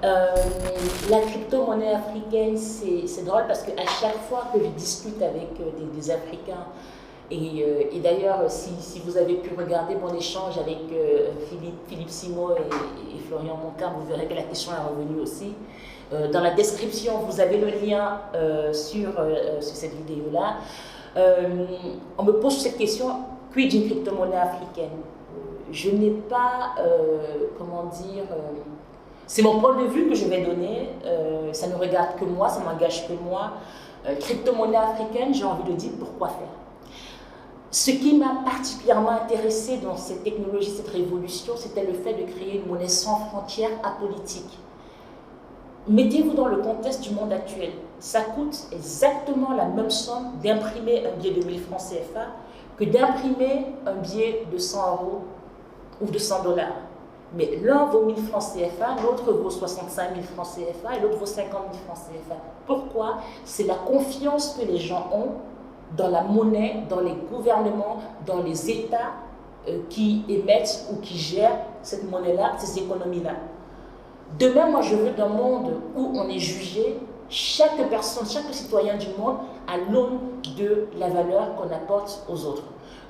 Euh, la crypto-monnaie africaine, c'est drôle parce qu'à chaque fois que je discute avec des Africains, et d'ailleurs, si vous avez pu regarder mon échange avec Philippe Simo et Florian Moncard, vous verrez que la question est revenue aussi. Dans la description, vous avez le lien sur cette vidéo-là. On me pose cette question, quid d'une crypto-monnaie africaine? Je n'ai pas, comment dire, c'est mon point de vue que je vais donner, ça ne regarde que moi, ça n'engage que moi. Crypto-monnaie africaine, j'ai envie de dire pourquoi faire. Ce qui m'a particulièrement intéressé dans cette technologie, cette révolution, c'était le fait de créer une monnaie sans frontières apolitique. Mettez-vous dans le contexte du monde actuel. Ça coûte exactement la même somme d'imprimer un billet de 1000 francs CFA que d'imprimer un billet de 100 € ou de 100 $. Mais l'un vaut 1000 francs CFA, l'autre vaut 65 000 francs CFA et l'autre vaut 50 000 francs CFA. Pourquoi? C'est la confiance que les gens ont dans la monnaie, dans les gouvernements, dans les États qui émettent ou qui gèrent cette monnaie-là, ces économies-là. Demain, moi, je veux d'un monde où on est jugé, chaque personne, chaque citoyen du monde, à l'aune de la valeur qu'on apporte aux autres.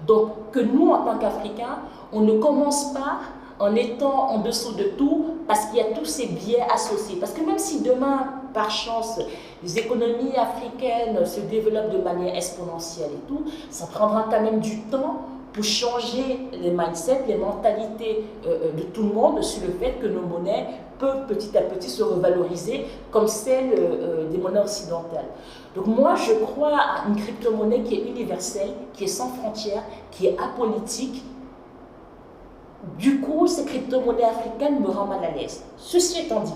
Donc, que nous, en tant qu'Africains, on ne commence pas en étant en dessous de tout, parce qu'il y a tous ces biais associés. Parce que même si demain, par chance, les économies africaines se développent de manière exponentielle et tout, ça prendra quand même du temps pour changer les mindsets, les mentalités de tout le monde sur le fait que nos monnaies peuvent petit à petit se revaloriser comme celles des monnaies occidentales. Donc moi, je crois à une crypto-monnaie qui est universelle, qui est sans frontières, qui est apolitique. Du coup, ces crypto-monnaies africaines me rendent mal à l'aise. Ceci étant dit,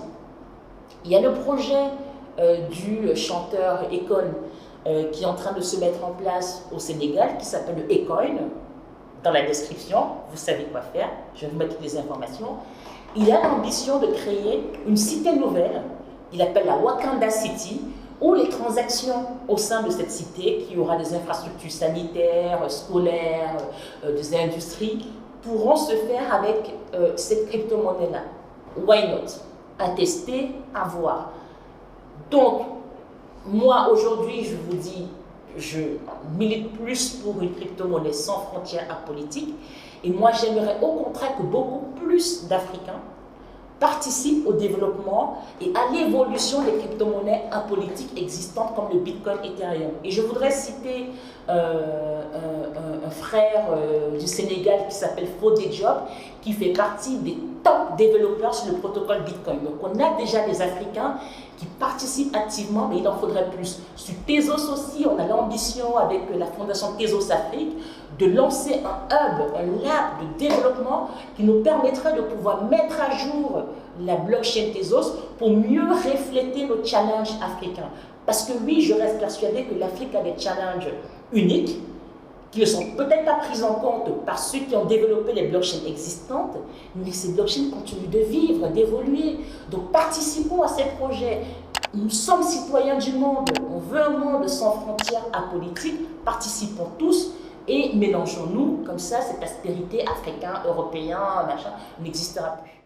il y a le projet du chanteur Akon qui est en train de se mettre en place au Sénégal, qui s'appelle le Ekoin. Dans la description, vous savez quoi faire, je vais vous mettre toutes les informations. Il a l'ambition de créer une cité nouvelle, il appelle la Wakanda City, où les transactions au sein de cette cité, qui aura des infrastructures sanitaires, scolaires, des industries, pourront se faire avec cette crypto-monnaie-là. Why not? À tester, à voir. Donc, moi aujourd'hui, je vous dis, je milite plus pour une crypto-monnaie sans frontières apolitique. Et moi, j'aimerais au contraire que beaucoup plus d'Africains participent au développement et à l'évolution des crypto-monnaies apolitiques existantes comme le Bitcoin, Ethereum. Et je voudrais citer un frère du Sénégal qui s'appelle Fodé Diop, qui fait partie des top développeurs sur le protocole Bitcoin. Donc on a déjà des Africains qui participent activement, mais il en faudrait plus. Sur Tezos aussi, on a l'ambition avec la fondation Tezos Afrique de lancer un hub, un lab de développement qui nous permettrait de pouvoir mettre à jour la blockchain Tezos pour mieux refléter nos challenges africains. Parce que oui, je reste persuadée que l'Afrique a des challenges uniques qui ne sont peut-être pas pris en compte par ceux qui ont développé les blockchains existantes, mais ces blockchains continuent de vivre, d'évoluer. Donc participons à ces projets. Nous sommes citoyens du monde, on veut un monde sans frontières apolitiques, participons tous et mélangeons-nous, comme ça cette aspérité africain, européen, machin, n'existera plus.